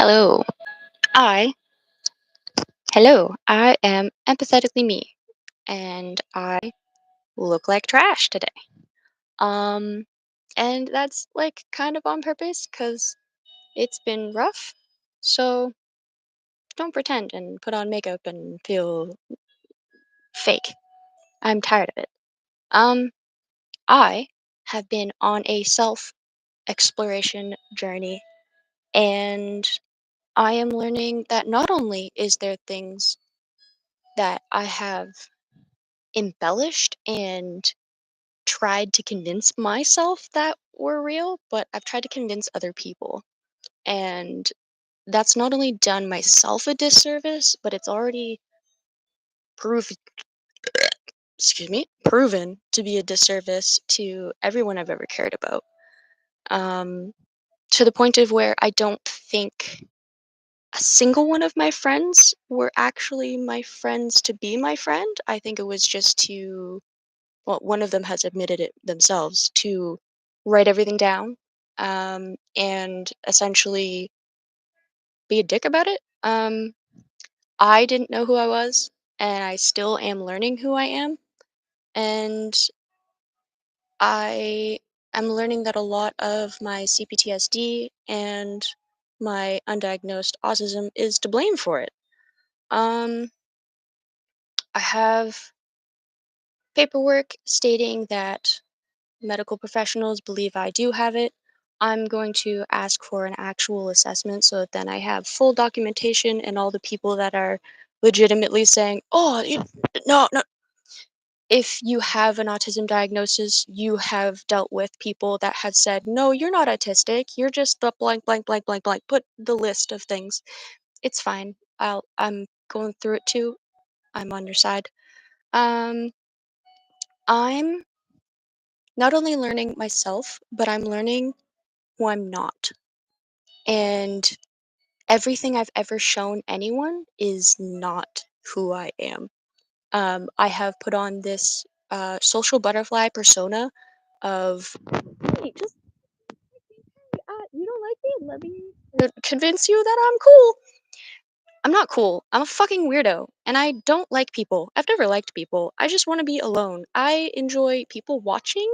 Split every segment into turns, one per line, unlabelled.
Hello. I I am empathetically me and I look like trash today. Um and that's like kind of on purpose cuz it's been rough. So don't pretend and put on makeup and feel fake. I'm tired of it. Um I have been on a self exploration journey and I am learning that not only is there things that I have embellished and tried to convince myself that were real, but I've tried to convince other people. And that's not only done myself a disservice, but it's already proof proven to be a disservice to everyone I've ever cared about. Um, to the point of where I don't think a single one of my friends were actually my friends to be my friend. I think it was just to well, one of them has admitted it themselves to write everything down and essentially be a dick about it. I didn't know who I was, and I still am learning who I am. And I am learning that a lot of my CPTSD and my undiagnosed autism is to blame for it. Um, I have paperwork stating that medical professionals believe I do have it. I'm going to ask for an actual assessment so that then I have full documentation and all the people that are legitimately saying, oh, no, no. If you have an autism diagnosis, you have dealt with people that have said, no, you're not autistic. You're just the blank, blank, blank, blank, blank. Put the list of things. It's fine. I'm going through it too. I'm on your side. Um, I'm not only learning myself, but I'm learning who I'm not. And everything I've ever shown anyone is not who I am. I have put on this social butterfly persona of, hey, just you don't like me? Let me convince you that I'm cool. I'm not cool. I'm a fucking weirdo. And I don't like people. I've never liked people. I just want to be alone. I enjoy people watching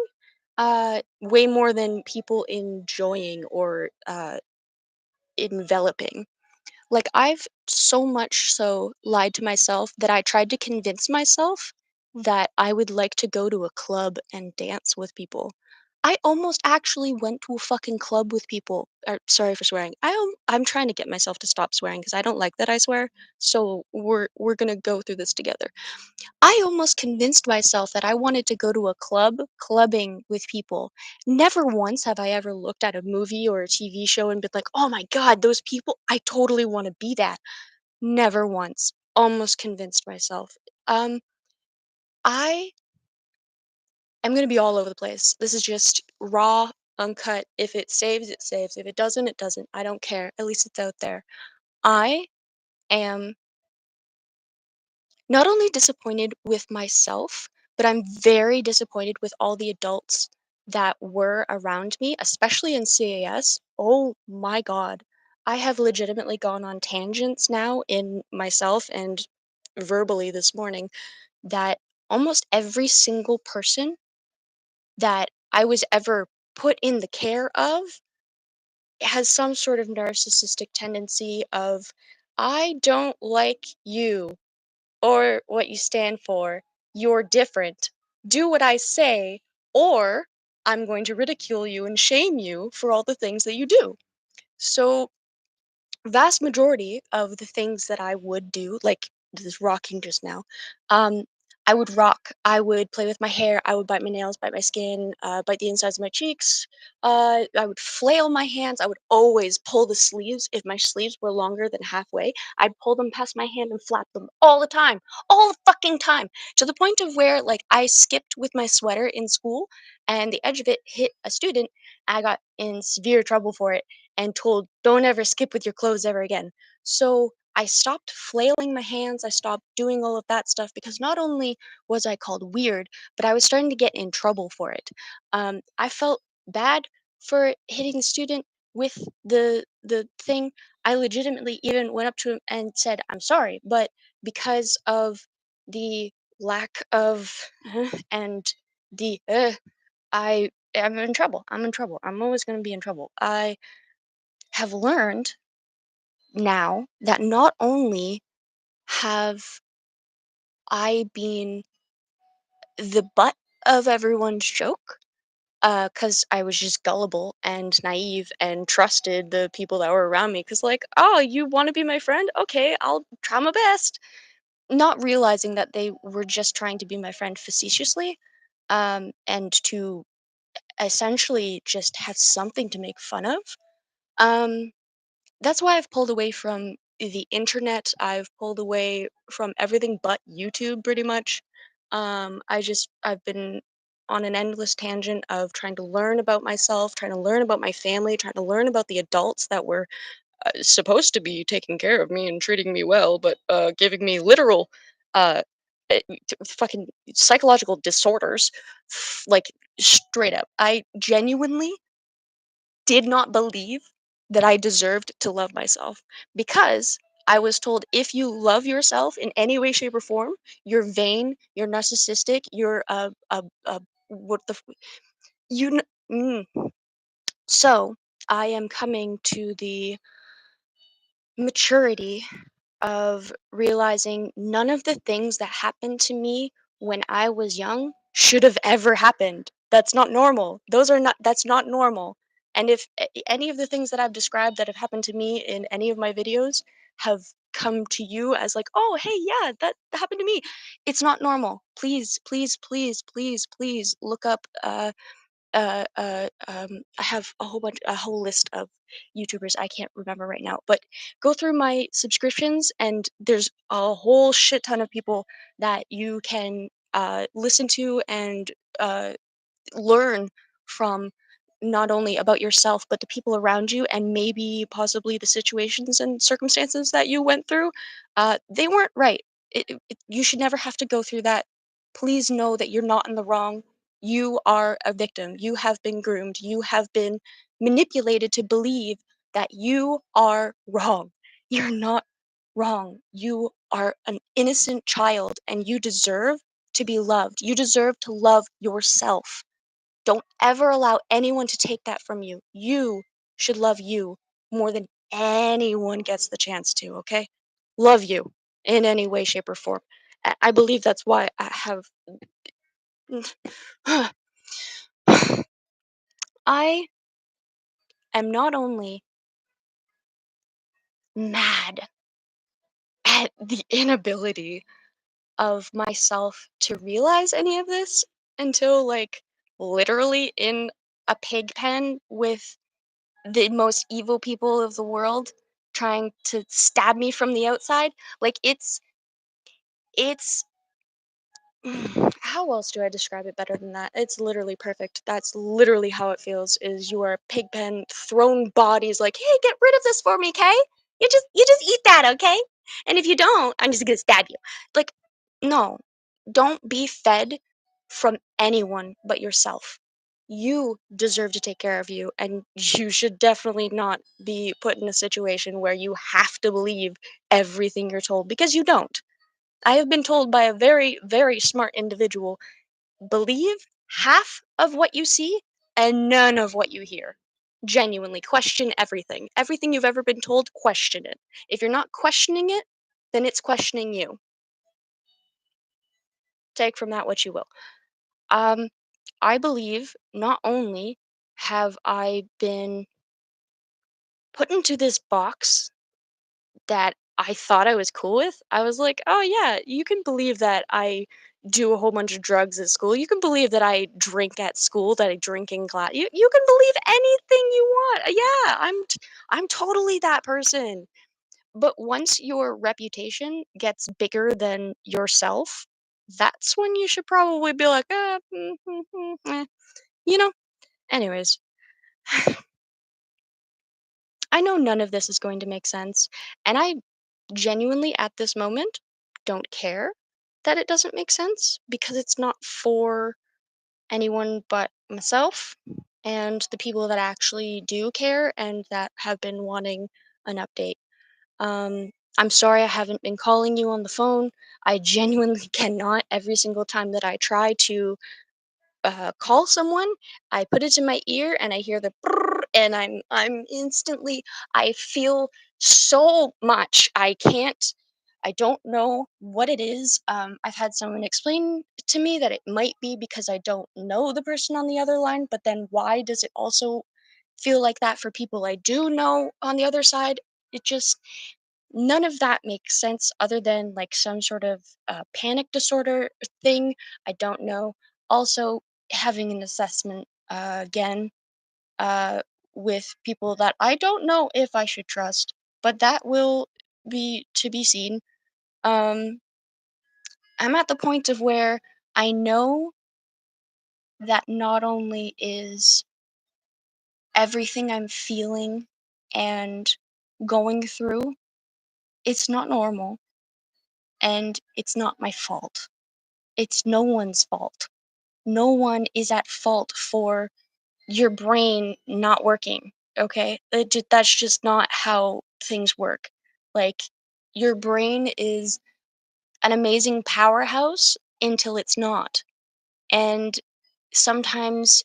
way more than people enjoying or enveloping. Like, I've so much so lied to myself that I tried to convince myself that I would like to go to a club and dance with people. I almost actually went to a fucking club with people. Sorry for swearing. I'm trying to get myself to stop swearing because I don't like that I swear. So we're gonna go through this together. I almost convinced myself that I wanted to go to a club, clubbing with people. Never once have I ever looked at a movie or a TV show and been like, "Oh my god, those people, I totally want to be that." Never once. Almost convinced myself. Um, I am going to be all over the place. This is just raw, uncut. If it saves, it saves. If it doesn't, it doesn't. I don't care. At least it's out there. I am not only disappointed with myself, but I'm very disappointed with all the adults that were around me, especially in CAS. Oh my God. I have legitimately gone on tangents now in myself and verbally this morning that almost every single person that I was ever put in the care of has some sort of narcissistic tendency of, I don't like you or what you stand for. You're different. Do what I say, or I'm going to ridicule you and shame you for all the things that you do. So, vast majority of the things that I would do, like this rocking just now, um, I would rock. I would play with my hair. I would bite my nails, bite my skin, bite the insides of my cheeks. I would flail my hands. I would always pull the sleeves. If my sleeves were longer than halfway, I'd pull them past my hand and flap them all the fucking time, to the point of where like I skipped with my sweater in school, and the edge of it hit a student. I got in severe trouble for it and told, "Don't ever skip with your clothes ever again." So I stopped flailing my hands. I stopped doing all of that stuff because not only was I called weird, but I was starting to get in trouble for it. I felt bad for hitting the student with the thing, I legitimately even went up to him and said, "I'm sorry," but because of the lack of and the I am in trouble. I'm in trouble. I'm always going to be in trouble. I have learned now that not only have I been the butt of everyone's joke, because I was just gullible and naive and trusted the people that were around me. Because, like, oh, you want to be my friend? Okay, I'll try my best. Not realizing that they were just trying to be my friend facetiously, and to essentially just have something to make fun of. Um, that's why I've pulled away from the internet. I've pulled away from everything but YouTube pretty much. I've been on an endless tangent of trying to learn about myself, trying to learn about my family, trying to learn about the adults that were supposed to be taking care of me and treating me well, but giving me literal uh, fucking psychological disorders. Like, straight up. I genuinely did not believe that I deserved to love myself because I was told if you love yourself in any way, shape, or form, you're vain, you're narcissistic, you're what the you. So I am coming to the maturity of realizing none of the things that happened to me when I was young should have ever happened. That's not normal. That's not normal. And if any of the things that I've described that have happened to me in any of my videos have come to you as like, "Oh, hey, yeah, that happened to me." It's not normal. Please, please, please, please, please look up I have a whole list of YouTubers I can't remember right now, but go through my subscriptions and there's a whole shit ton of people that you can listen to and learn from, not only about yourself but the people around you and maybe possibly the situations and circumstances that you went through. They weren't right. You should never have to go through that. Please know that you're not in the wrong. You are a victim. You have been groomed. You have been manipulated to believe that you are wrong. You're not wrong. You are an innocent child and you deserve to be loved. You deserve to love yourself. Don't ever allow anyone to take that from you. You should love you more than anyone gets the chance to, okay? Love you in any way, shape, or form. I believe that's why I have. I am not only mad at the inability of myself to realize any of this until, like, literally in a pig pen with the most evil people of the world trying to stab me from the outside. Like, it's how else do I describe it better than that? It's literally perfect. That's literally how it feels, is you are pigpen thrown bodies like, "Hey, get rid of this for me, Kay. You just eat that, okay? And if you don't, I'm just gonna stab you." Like, no. Don't be fed from anyone but yourself. You deserve to take care of you, and you should definitely not be put in a situation where you have to believe everything you're told, because you don't. I have been told by a very, very smart individual, believe half of what you see and none of what you hear. Genuinely, question everything. Everything you've ever been told, question it. If you're not questioning it, then it's questioning you. Take from that what you will. Um, I believe not only have I been put into this box that I thought I was cool with. I was like, "Oh yeah, you can believe that I do a whole bunch of drugs at school. You can believe that I drink at school, that I drink in class. You can believe anything you want. Yeah, I'm totally that person." But once your reputation gets bigger than yourself, that's when you should probably be like, you know. Anyways, I know none of this is going to make sense, and I genuinely at this moment don't care that it doesn't make sense because it's not for anyone but myself. and the people that actually do care and that have been wanting an update. I'm sorry I haven't been calling you on the phone. I genuinely cannot. Every single time that I try to call someone, I put it to my ear and I hear the brrr, and I'm instantly, I feel so much. I don't know what it is. I've had someone explain to me that it might be because I don't know the person on the other line, but then why does it also feel like that for people I do know on the other side? It just, none of that makes sense other than like some sort of panic disorder thing. I don't know. Also, having an assessment again uh, with people that I don't know if I should trust, but that will be to be seen. Um, I'm at the point of where I know that not only is everything I'm feeling and going through, it's not normal and it's not my fault. It's no one's fault. No one is at fault for your brain not working, okay? That's just not how things work. Like, your brain is an amazing powerhouse until it's not. And sometimes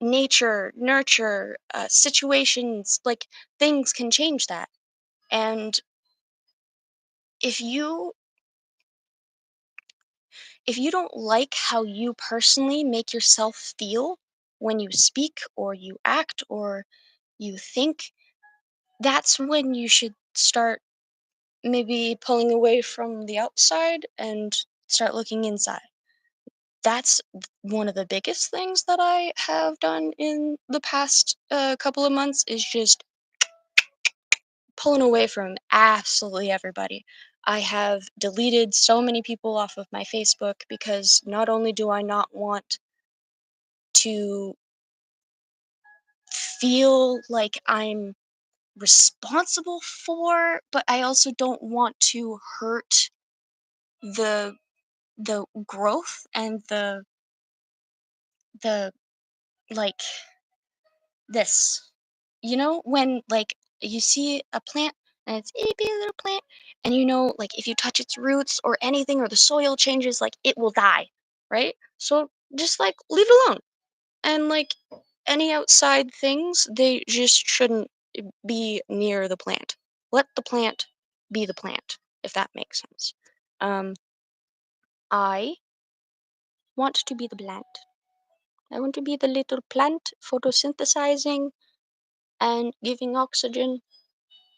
nature, nurture, situations, like things can change that. And if you if you don't like how you personally make yourself feel when you speak or you act or you think, that's when you should start maybe pulling away from the outside and start looking inside. That's one of the biggest things that I have done in the past couple of months is just pulling away from absolutely everybody. I have deleted so many people off of my Facebook because not only do I not want to feel like I'm responsible for, but I also don't want to hurt the growth and the like this. You know, when like you see a plant and it's itty bitty little plant, and you know, like if you touch its roots or anything or the soil changes, like it will die, right? So just like leave it alone. And like any outside things, they just shouldn't be near the plant. Let the plant be the plant, if that makes sense. Um, I want to be the plant. I want to be the little plant photosynthesizing and giving oxygen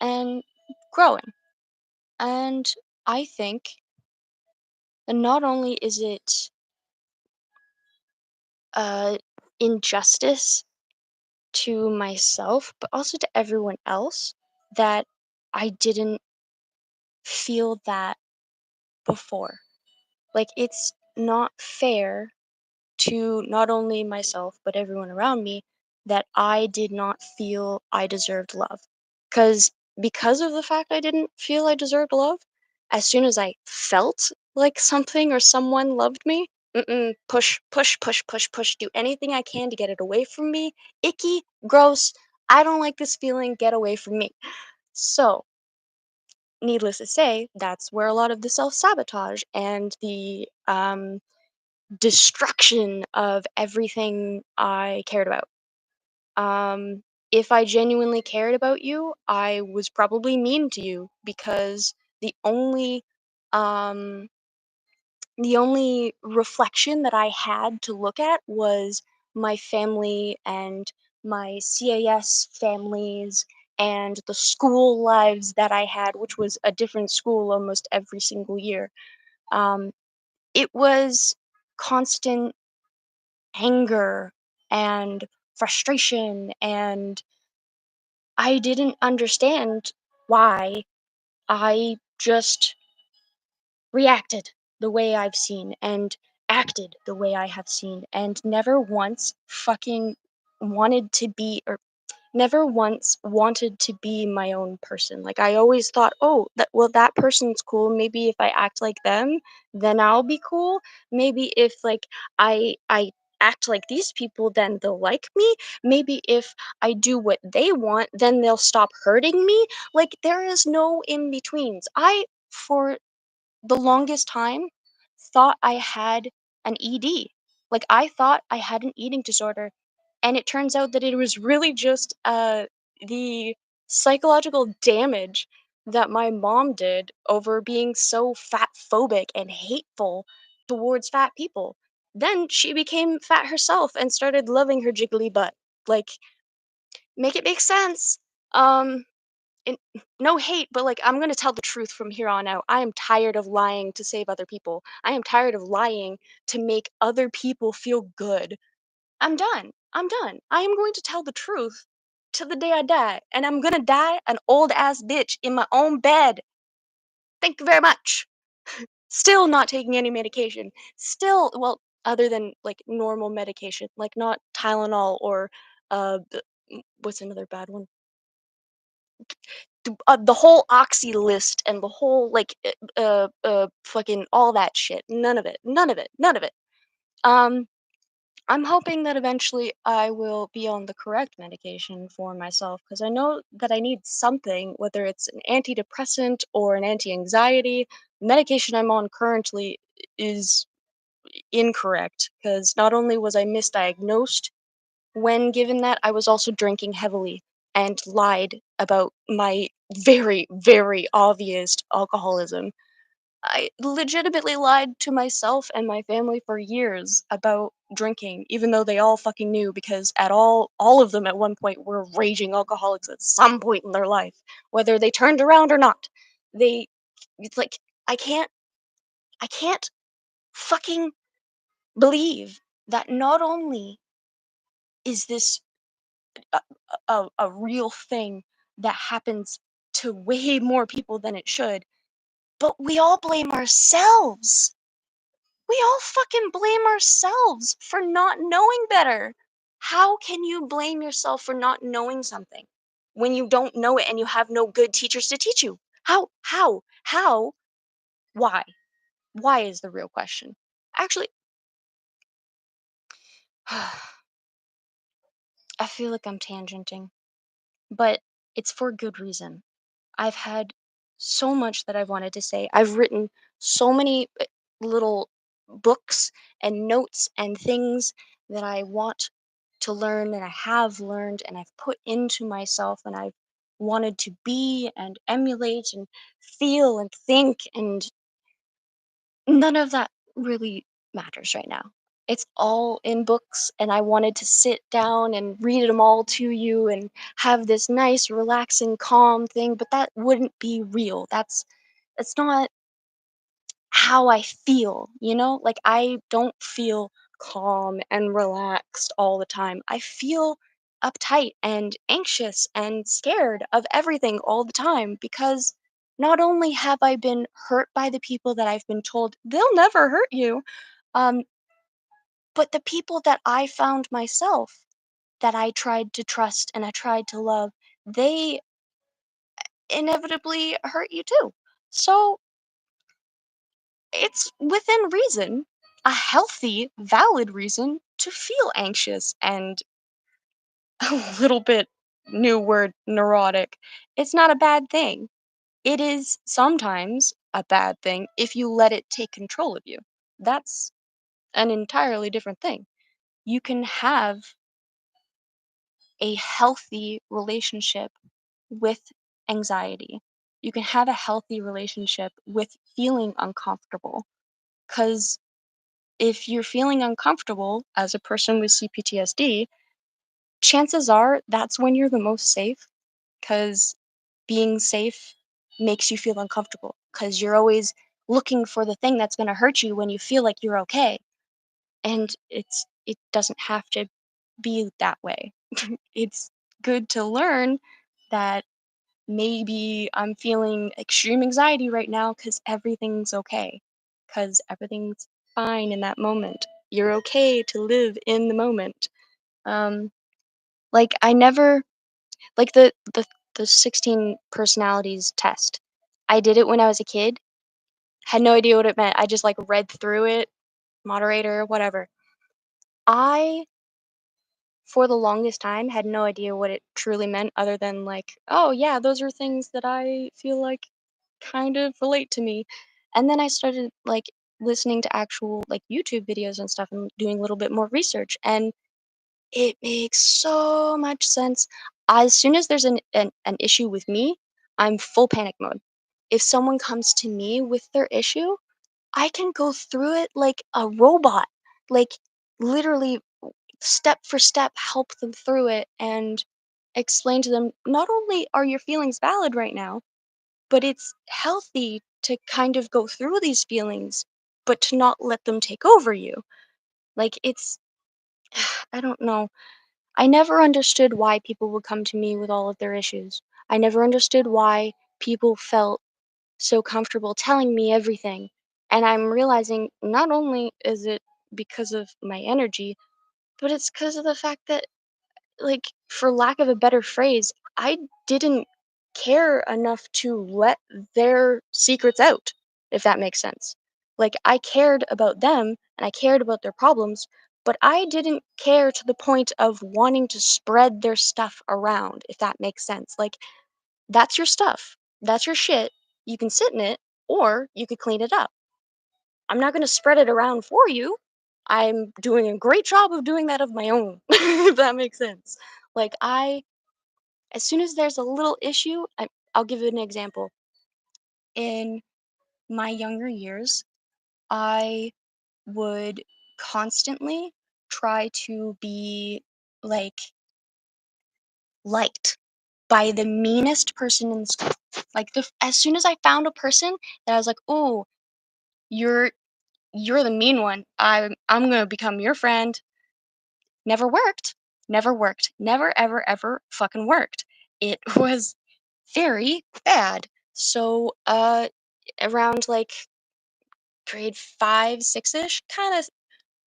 and growing. And I think that not only is it uh, injustice to myself, but also to everyone else that I didn't feel that before. Like, it's not fair to not only myself, but everyone around me that I did not feel I deserved love. Because of the fact I didn't feel I deserved love, as soon as I felt like something or someone loved me, push, push, push, push, push, do anything I can to get it away from me. Icky, gross. I don't like this feeling. Get away from me. So, needless to say, that's where a lot of the self sabotage and the destruction of everything I cared about. Um, if I genuinely cared about you, I was probably mean to you because um, the only reflection that I had to look at was my family and my CAS families and the school lives that I had, which was a different school almost every single year. Um, it was constant anger and frustration, and I didn't understand why I just reacted the way I've seen and acted the way I have seen and never once fucking wanted to be, or never once wanted to be my own person. Like, I always thought, oh, that person's cool. Maybe if I act like them, then I'll be cool. Maybe if like I act like these people, then they'll like me. Maybe if I do what they want, then they'll stop hurting me. Like, there is no in betweens. For the longest time, thought I had an ED. Like, I thought I had an eating disorder, and it turns out that it was really just, the psychological damage that my mom did over being so fat phobic and hateful towards fat people. Then she became fat herself and started loving her jiggly butt. Like, make it make sense. Um, and no hate, but like I'm gonna tell the truth from here on out. I am tired of lying to save other people. I am tired of lying to make other people feel good. I'm done. I'm done. I am going to tell the truth to the day I die, and I'm gonna die an old ass bitch in my own bed. Thank you very much. Still not taking any medication. Still, well, other than like normal medication, like not Tylenol or what's another bad one? The whole oxy list and the whole like fucking all that shit. None of it. None of it. None of it. Um, I'm hoping that eventually I will be on the correct medication for myself because I know that I need something, whether it's an antidepressant or an anti-anxiety. Medication I'm on currently is incorrect because not only was I misdiagnosed when given that, I was also drinking heavily and lied about my very, very obvious alcoholism. I legitimately lied to myself and my family for years about drinking, even though they all fucking knew because all of them at one point were raging alcoholics at some point in their life, whether they turned around or not. They, it's like, I can't, I can't fucking believe that not only is this a, a real thing that happens to way more people than it should, but we all blame ourselves. We all fucking blame ourselves for not knowing better. How can you blame yourself for not knowing something when you don't know it and you have no good teachers to teach you? How, why? Why is the real question. Actually, I feel like I'm tangenting, but it's for good reason. I've had so much that I've wanted to say. I've written so many little books and notes and things that I want to learn and I have learned and I've put into myself and I've wanted to be and emulate and feel and think, and none of that really matters right now. It's all in books, and I wanted to sit down and read them all to you and have this nice, relaxing, calm thing, but that wouldn't be real. That's not how I feel, you know? Like, I don't feel calm and relaxed all the time. I feel uptight and anxious and scared of everything all the time because not only have I been hurt by the people that I've been told they'll never hurt you, um, but the people that I found myself that I tried to trust and I tried to love, they inevitably hurt you too. So it's within reason, a healthy, valid reason to feel anxious and a little bit new word neurotic. It's not a bad thing. It is sometimes a bad thing if you let it take control of you. That's an entirely different thing. You can have a healthy relationship with anxiety. You can have a healthy relationship with feeling uncomfortable. Because if you're feeling uncomfortable as a person with CPTSD, chances are that's when you're the most safe because being safe makes you feel uncomfortable because you're always looking for the thing that's going to hurt you when you feel like you're okay. And it doesn't have to be that way. It's good to learn that maybe I'm feeling extreme anxiety right now because everything's okay. Because everything's fine in that moment. You're okay to live in the moment. Um, like I never like the 16 personalities test. I did it when I was a kid. Had no idea what it meant. I just like read through it, moderator, whatever. I, for the longest time, had no idea what it truly meant other than, like, "Oh, yeah, those are things that I feel like kind of relate to me." And then I started, like, listening to actual, like, YouTube videos and stuff and doing a little bit more research, and it makes so much sense. As soon as there's an issue with me, I'm full panic mode. If someone comes to me with their issue, I can go through it like a robot, like, literally step for step help them through it and explain to them, not only are your feelings valid right now, but it's healthy to kind of go through these feelings, but to not let them take over you. Like, it's I don't know. I never understood why people would come to me with all of their issues. I never understood why people felt so comfortable telling me everything. And I'm realizing not only is it because of my energy, but it's because of the fact that, like, for lack of a better phrase, I didn't care enough to let their secrets out, if that makes sense. Like, I cared about them and I cared about their problems, but I didn't care to the point of wanting to spread their stuff around, if that makes sense. Like, that's your stuff, that's your shit. You can sit in it or you could clean it up. I'm not going to spread it around for you. I'm doing a great job of doing that of my own, if that makes sense. Like, as soon as there's a little issue, I'll give you an example. In my younger years, I would constantly try to be, like, liked by the meanest person in school. Like, as soon as I found a person that I was like, "Oh, you're you're the mean one. I'm gonna become your friend." Never worked. Never worked. Never, ever, ever fucking worked. It was very bad. So, around like grade 5, 6-ish, kind of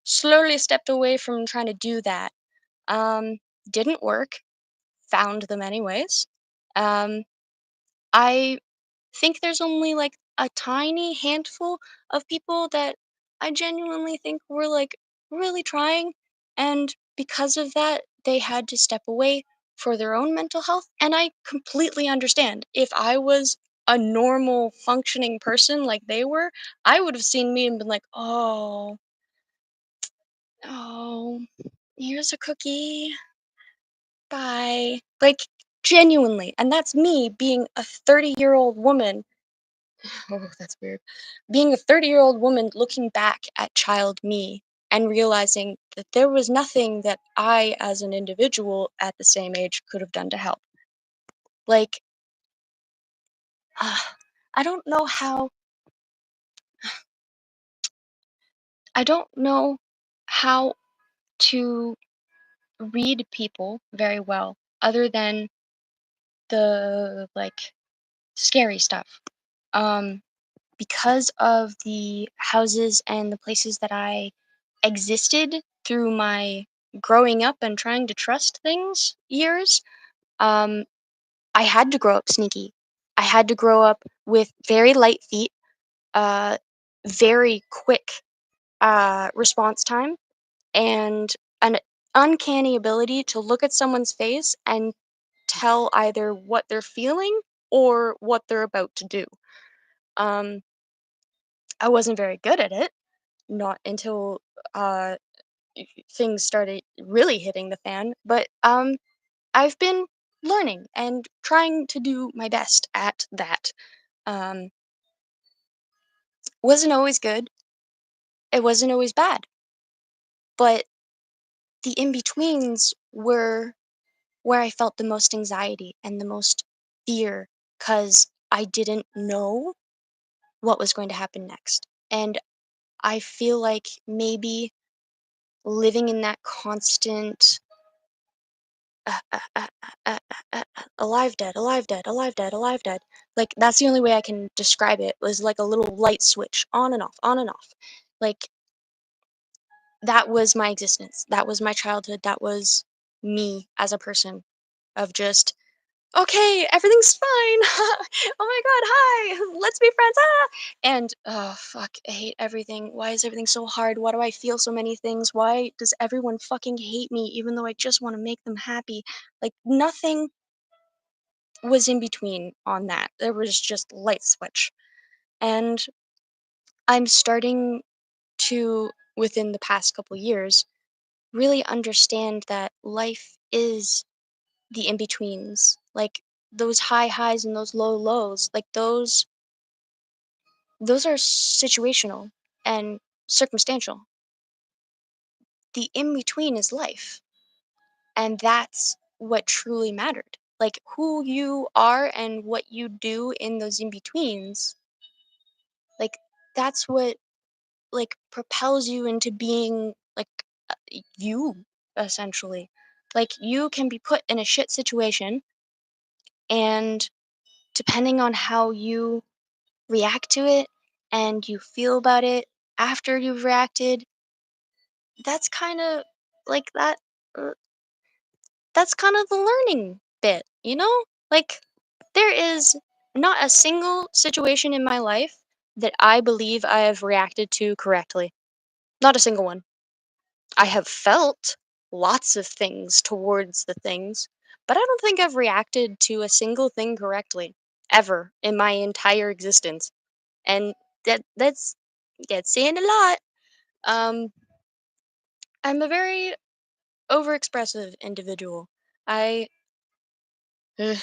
slowly stepped away from trying to do that. Um, didn't work. Found them anyways. Um, I think there's only like a tiny handful of people that I genuinely think were like really trying. And because of that, they had to step away for their own mental health. And I completely understand. If I was a normal functioning person like they were, I would have seen me and been like, oh, oh, here's a cookie. Bye. Like, genuinely. And that's me being a 30-year-old woman. Oh, that's weird. Being a 30-year-old woman looking back at child me and realizing that there was nothing that I, as an individual at the same age, could have done to help. Like, ah, I don't know how, I don't know how to read people very well other than the, like, scary stuff. Um, because of the houses and the places that I existed through my growing up and trying to trust things years, um, I had to grow up sneaky. I had to grow up with very light feet, uh, very quick response time, and an uncanny ability to look at someone's face and tell either what they're feeling or what they're about to do. Um, I wasn't very good at it, not until uh, things started really hitting the fan. But I've been learning and trying to do my best at that. Um, wasn't always good. It wasn't always bad, but the in betweens were where I felt the most anxiety and the most fear because I didn't know what was going to happen next. And I feel like maybe living in that constant alive, dead, alive, dead, alive, dead, alive, dead. Like, that's the only way I can describe it, was like a little light switch, on and off, on and off. Like, that was my existence. That was my childhood. That was me as a person, of just okay, everything's fine. Oh my god, hi, let's be friends. Ah! And oh fuck, I hate everything. Why is everything so hard? Why do I feel so many things? Why does everyone fucking hate me even though I just want to make them happy? Like nothing was in between on that. There was just light switch. And I'm starting to within the past couple years really understand that life is the in-betweens, like, those high highs and those low lows, like, those are situational and circumstantial. The in-between is life, and that's what truly mattered. Like, who you are and what you do in those in-betweens, like, that's what, like, propels you into being, like, you, essentially. Like, you can be put in a shit situation, and depending on how you react to it and you feel about it after you've reacted, that's kind of like uh, that's kind of the learning bit, you know? Like there is not a single situation in my life that I believe I have reacted to correctly. Not a single one. I have felt lots of things towards the things, but I don't think I've reacted to a single thing correctly ever in my entire existence. And that's saying a lot. Um, I'm a very overexpressive individual. I ugh,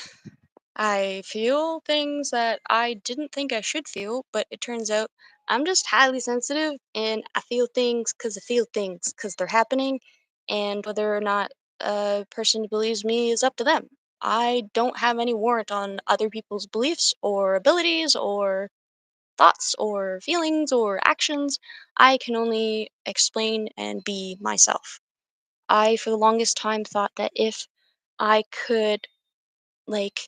I feel things that I didn't think I should feel, but it turns out I'm just highly sensitive and I feel things because I feel things because they're happening, and whether or not a person believes me is up to them. I don't have any warrant on other people's beliefs or abilities or thoughts or feelings or actions. I can only explain and be myself. I, for the longest time, thought that if I could, like,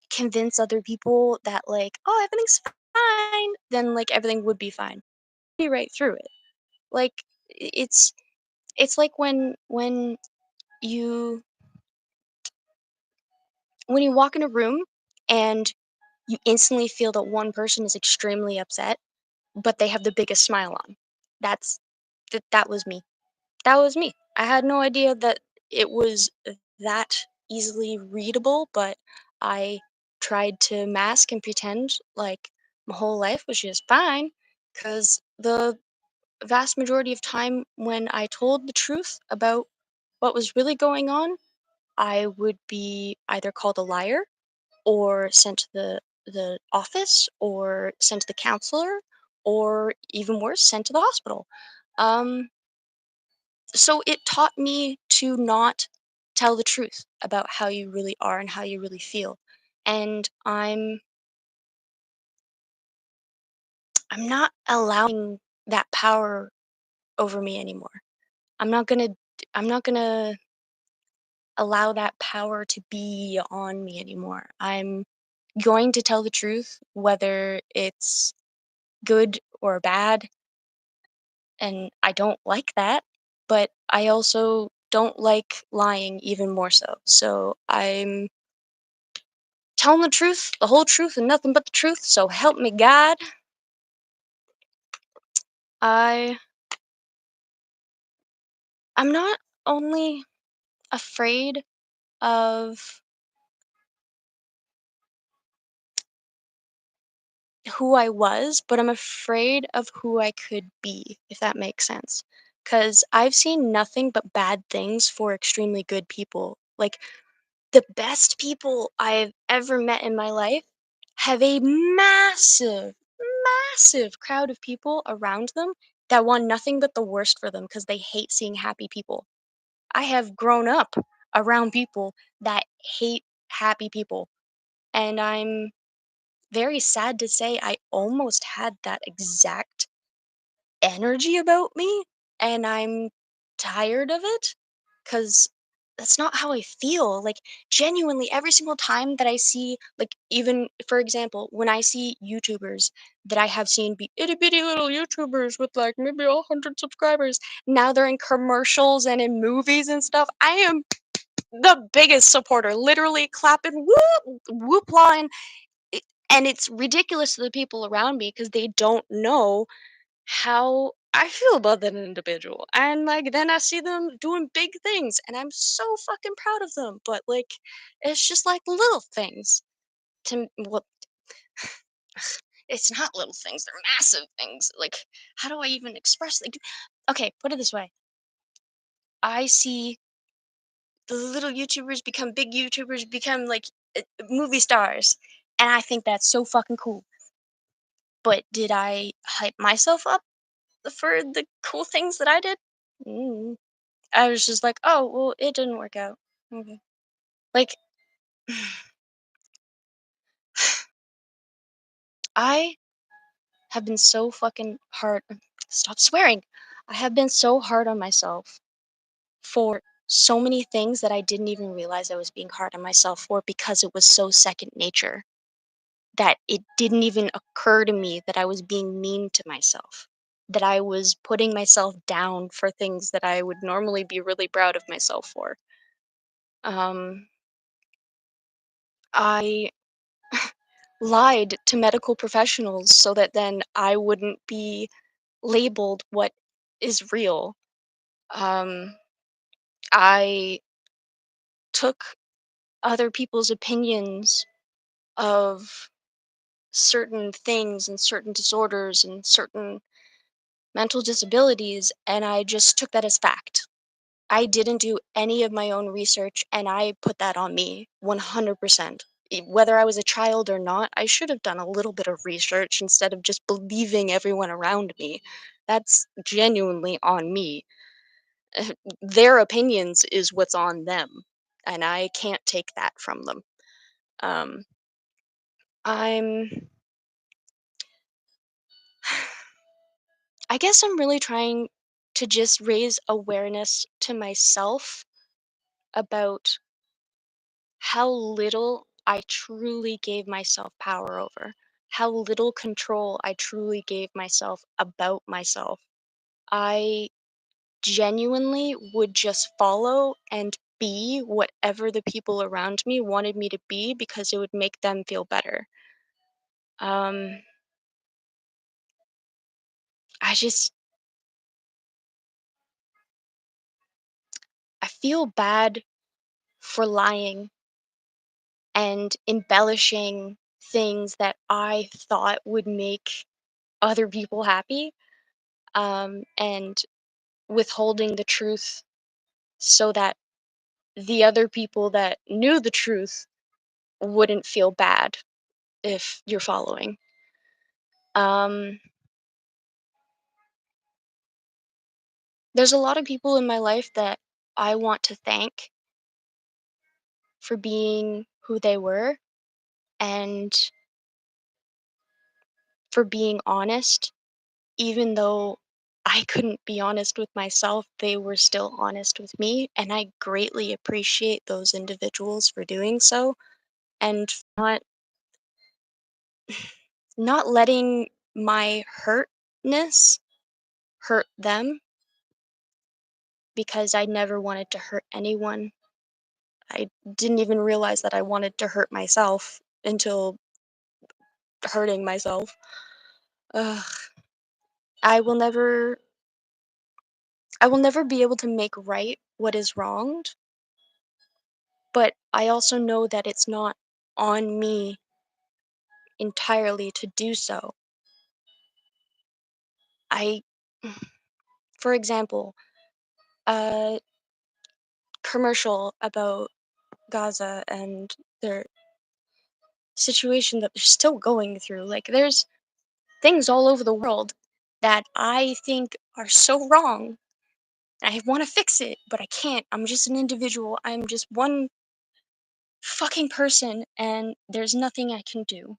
convince other people that, like, oh, everything's fine, then, like, everything would be fine. Be right through it. Like, it's like you when you walk in a room and you instantly feel that one person is extremely upset, but they have the biggest smile on. That's that was me. That was me. I had no idea that it was that easily readable, but I tried to mask and pretend like my whole life was just fine because the vast majority of time when I told the truth about what was really going on, I would be either called a liar or sent to the office or sent to the counselor or even worse, sent to the hospital. Um, so it taught me to not tell the truth about how you really are and how you really feel. And I'm not allowing that power over me anymore. I'm not going to I'm not going to allow that power to be on me anymore. I'm going to tell the truth whether it's good or bad, and I don't like that, but I also don't like lying even more so. So I'm telling the truth, the whole truth, and nothing but the truth. So help me God. I I'm not only afraid of who I was, but I'm afraid of who I could be, if that makes sense. Cuz I've seen nothing but bad things for extremely good people. Like the best people I've ever met in my life have a massive crowd of people around them that want nothing but the worst for them because they hate seeing happy people. I have grown up around people that hate happy people, and I'm very sad to say I almost had that exact energy about me, and I'm tired of it because that's not how I feel. Like, genuinely, every single time that I see, like, even for example, when I see YouTubers that I have seen be itty bitty little YouTubers with like maybe 100 subscribers, now they're in commercials and in movies and stuff. I am the biggest supporter, literally clapping whoop whoop line. It, and it's ridiculous to the people around me because they don't know how I feel about that individual. And like then I see them doing big things and I'm so fucking proud of them. But like it's just like little things. Well, it's not little things, they're massive things. Like how do I even express like okay, put it this way. I see the little YouTubers become big YouTubers, become like movie stars. And I think that's so fucking cool. But did I hype myself up for the cool things that I did? Mm. I was just like, "Oh, well, it didn't work out." Okay. Like, I have been so fucking hard stop swearing. I have been so hard on myself for so many things that I didn't even realize I was being hard on myself for because it was so second nature that it didn't even occur to me that I was being mean to myself, that I was putting myself down for things that I would normally be really proud of myself for. Um, I lied to medical professionals so that then I wouldn't be labeled what is real. Um, I took other people's opinions of certain things and certain disorders and certain mental disabilities and I just took that as fact. I didn't do any of my own research and I put that on me 100%. Whether I was a child or not, I should have done a little bit of research instead of just believing everyone around me. That's genuinely on me. Their opinions is what's on them, and I can't take that from them. Um, I'm I guess I'm really trying to just raise awareness to myself about how little I truly gave myself power over, how little control I truly gave myself about myself. I genuinely would just follow and be whatever the people around me wanted me to be because it would make them feel better. Um, I just, I feel bad for lying and embellishing things that I thought would make other people happy. And withholding the truth so that the other people that knew the truth wouldn't feel bad if you're following. Um, there's a lot of people in my life that I want to thank for being who they were and for being honest, even though I couldn't be honest with myself, they were still honest with me, and I greatly appreciate those individuals for doing so and not letting my hurtness hurt them because I never wanted to hurt anyone. I didn't even realize that I wanted to hurt myself until hurting myself. Ugh, I will never I will never be able to make right what is wronged, but I also know that it's not on me entirely to do so. I for example, a commercial about Gaza and their situation that they're still going through. Like, there's things all over the world that I think are so wrong. I want to fix it, but I can't. I'm just an individual. I'm just one fucking person, and there's nothing I can do.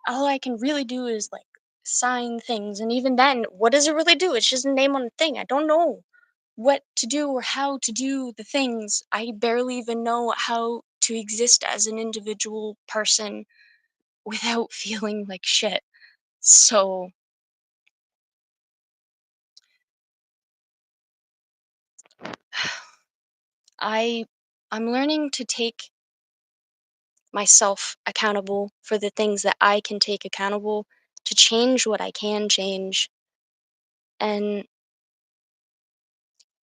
All I can really do is like sign things, and even then, what does it really do? It's just a name on a thing. I don't know what to do or how to do the things. I barely even know how to exist as an individual person without feeling like shit. So I I'm learning to take myself accountable for the things that I can take accountable, to change what I can change. And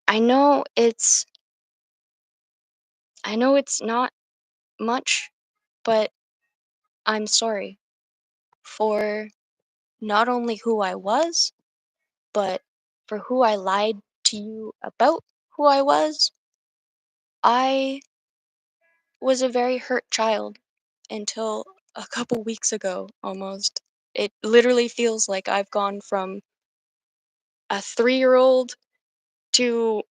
I know it's I know it's not much, but I'm sorry for not only who I was, but for who I lied to you about who I was. I was a very hurt child until a couple weeks ago almost. It literally feels like I've gone from a 3-year-old to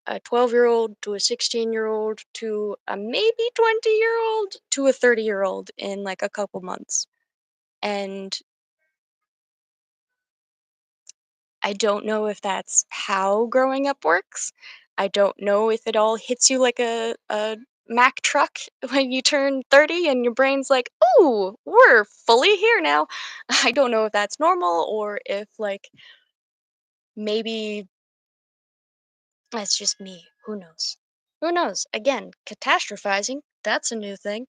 a 12-year-old to a 16-year-old to a maybe 20-year-old to a 30-year-old in like a couple months. And I don't know if that's how growing up works. I don't know if it all hits you like a Mack truck when you turn 30 and your brain's like, "Ooh, we're fully here now." I don't know if that's normal or if like maybe that's just me. Who knows? Who knows? Again, catastrophizing, that's a new thing.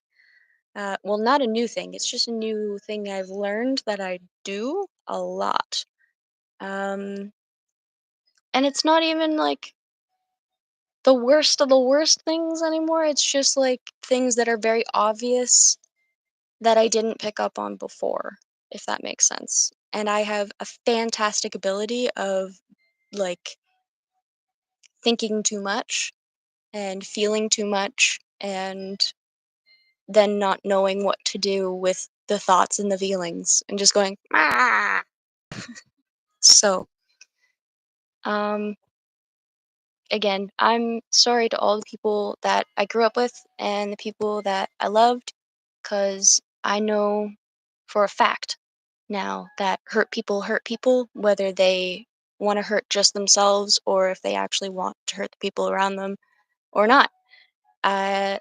Well, not a new thing. It's just a new thing I've learned that I do a lot. Um, and it's not even like the worst of the worst things anymore. It's just like things that are very obvious that I didn't pick up on before, if that makes sense. And I have a fantastic ability of like thinking too much and feeling too much and then not knowing what to do with the thoughts and the feelings and just going, ah. So, um, again, I'm sorry to all the people that I grew up with and the people that I loved, because I know for a fact now that hurt people, whether they want to hurt just themselves or if they actually want to hurt the people around them or not. Uh,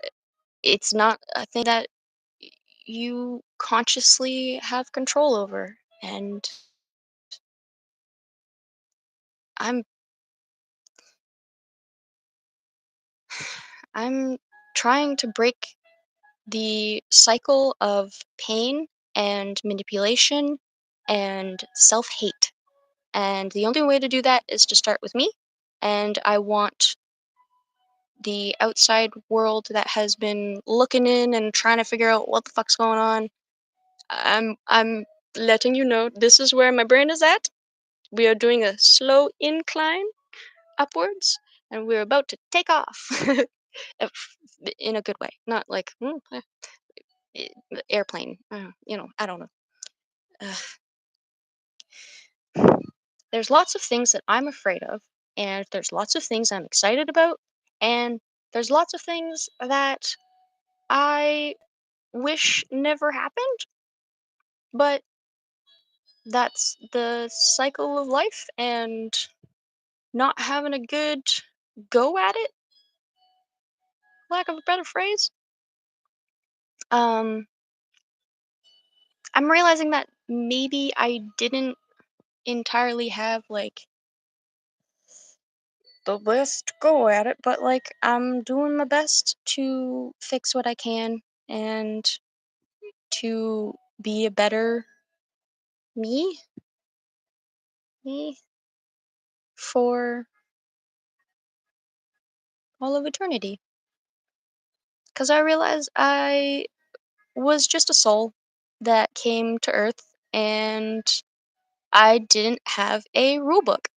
it's not a thing that you consciously have control over. And I'm I'm trying to break the cycle of pain and manipulation and self-hate. And the only way to do that is to start with me. And I want the outside world that has been looking in and trying to figure out what the fuck's going on. I'm letting you know this is where my brain is at. We are doing a slow incline upwards and we're about to take off. If- in a good way, not like airplane. I don't know. Ugh. There's lots of things that I'm afraid of, and there's lots of things I'm excited about, and there's lots of things that I wish never happened, but that's the cycle of life, and not having a good go at it, lack of a better phrase. Um, I'm realizing that maybe I didn't entirely have like the best go at it, but like I'm doing my best to fix what I can and to be a better me, me for all of eternity. Because I realized I was just a soul that came to Earth and I didn't have a rule book.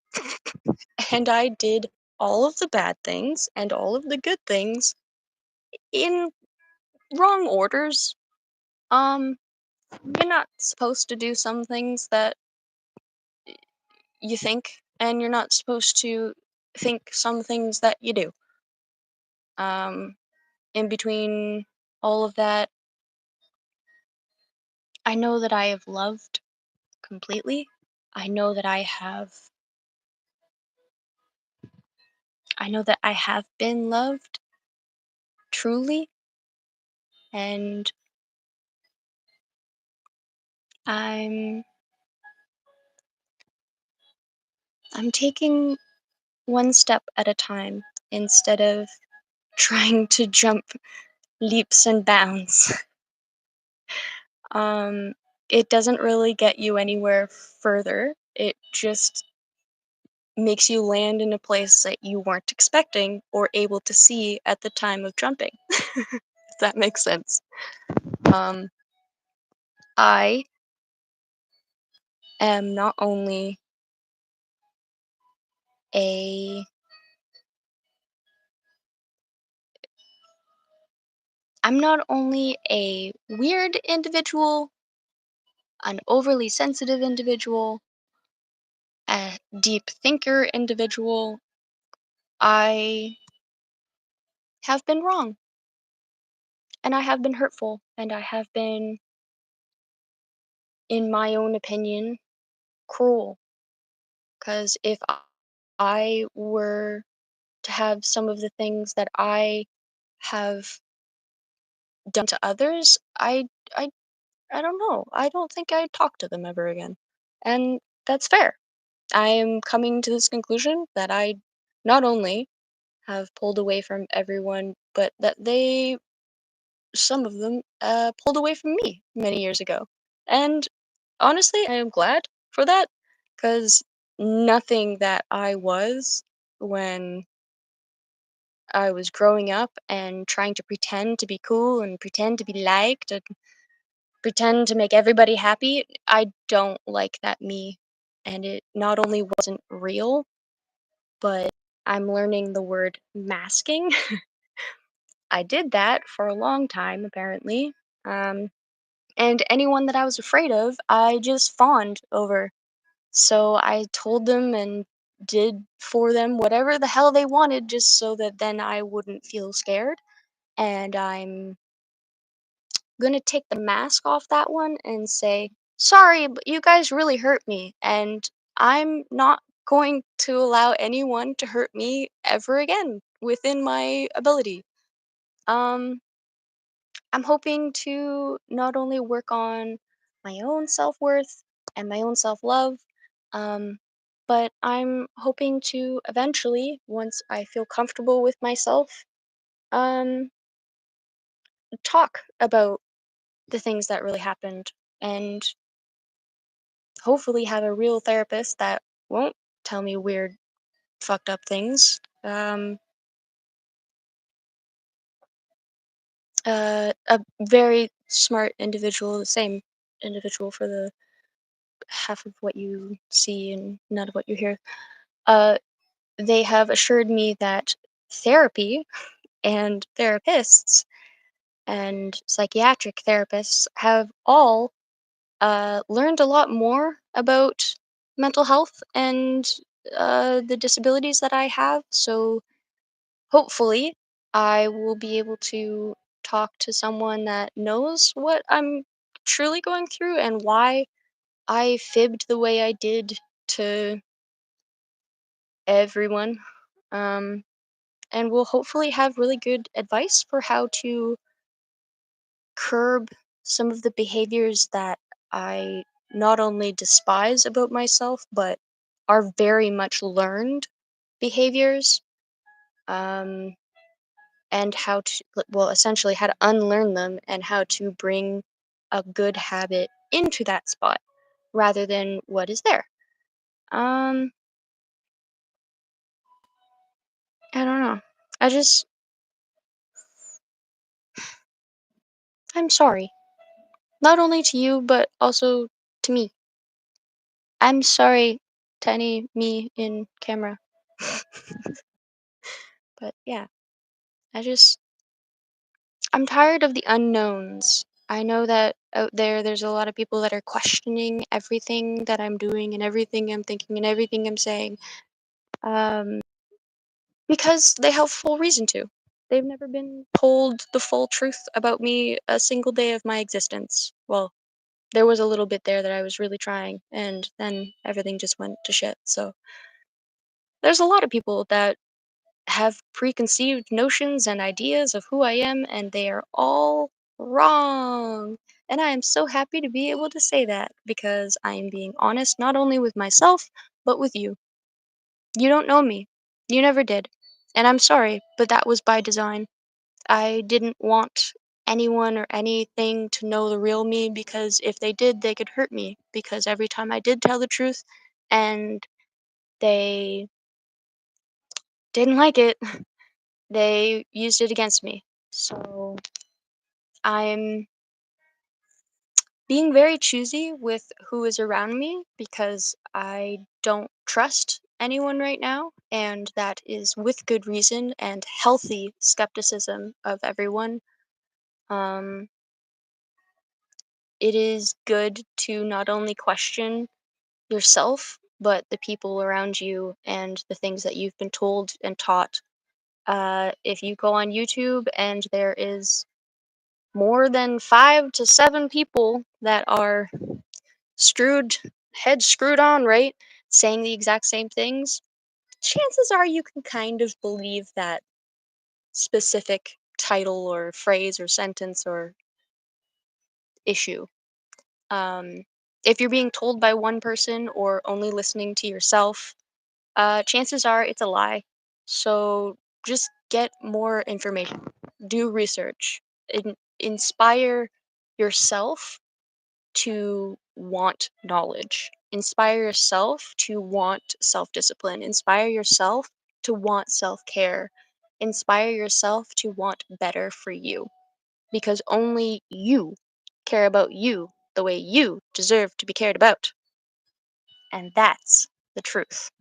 And I did all of the bad things and all of the good things in wrong orders. Um, you're not supposed to do some things that you think, and you're not supposed to think some things that you do. Um, in between all of that, I know that I have loved completely. I know that I know that I have been loved truly, and I'm I'm taking one step at a time instead of trying to jump leaps and bounds. Um, it doesn't really get you anywhere further. It just makes you land in a place that you weren't expecting or able to see at the time of jumping. If that makes sense. Um, I am not only a I'm not only a weird individual, an overly sensitive individual, a deep thinker individual, I have been wrong and I have been hurtful and I have been, in my own opinion, cruel. Because if I were to have some of the things that I have done to others, I I don't know. I don't think I'd talk to them ever again. And that's fair. I am coming to this conclusion that I not only have pulled away from everyone, but that they, some of them, pulled away from me many years ago. And honestly, I am glad for that because nothing that I was when I was growing up and trying to pretend to be cool and pretend to be liked and pretend to make everybody happy, I don't like that me. And it not only wasn't real, but I'm learning the word masking. I did that for a long time, apparently. Um, and anyone that I was afraid of, I just fawned over. So I told them and did for them whatever the hell they wanted just so that then I wouldn't feel scared. And I'm gonna take the mask off that one and say, sorry, but you guys really hurt me. And I'm not going to allow anyone to hurt me ever again within my ability. Um, I'm hoping to not only work on my own self worth and my own self love, um, but I'm hoping to eventually, once I feel comfortable with myself, um, talk about the things that really happened and hopefully have a real therapist that won't tell me weird, fucked up things. A very smart individual, the same individual for the half of what you see and none of what you hear. Uh, they have assured me that therapy and therapists and psychiatric therapists have all learned a lot more about mental health and the disabilities that I have. So hopefully, I will be able to talk to someone that knows what I'm truly going through and why I fibbed the way I did to everyone. Um, and will hopefully have really good advice for how to curb some of the behaviors that I not only despise about myself, but are very much learned behaviors. Um, and how to, well, essentially, how to unlearn them and how to bring a good habit into that spot rather than what is there. Um, I don't know. I just, I'm sorry. Not only to you, but also to me. I'm sorry to any me in camera. But yeah, I just, I'm tired of the unknowns. I know that out there, there's a lot of people that are questioning everything that I'm doing and everything I'm thinking and everything I'm saying. Um, because they have full reason to. They've never been told the full truth about me a single day of my existence. Well, there was a little bit there that I was really trying, and then everything just went to shit. So there's a lot of people that have preconceived notions and ideas of who I am, and they are all wrong. And I am so happy to be able to say that because I am being honest not only with myself, but with you. You don't know me. You never did. And I'm sorry, but that was by design. I didn't want anyone or anything to know the real me because if they did, they could hurt me. Because every time I did tell the truth and they didn't like it, they used it against me. So I'm being very choosy with who is around me because I don't trust anyone right now, and that is with good reason and healthy skepticism of everyone. Um, it is good to not only question yourself, but the people around you and the things that you've been told and taught. If you go on YouTube and there is more than 5 to 7 people that are screwed, head screwed on, right? Saying the exact same things, chances are you can kind of believe that specific title or phrase or sentence or issue. Um, if you're being told by one person or only listening to yourself, chances are it's a lie. So just get more information, do research, inspire yourself to want knowledge. Inspire yourself to want self discipline. Inspire yourself to want self care. Inspire yourself to want better for you because only you care about you the way you deserve to be cared about. And that's the truth.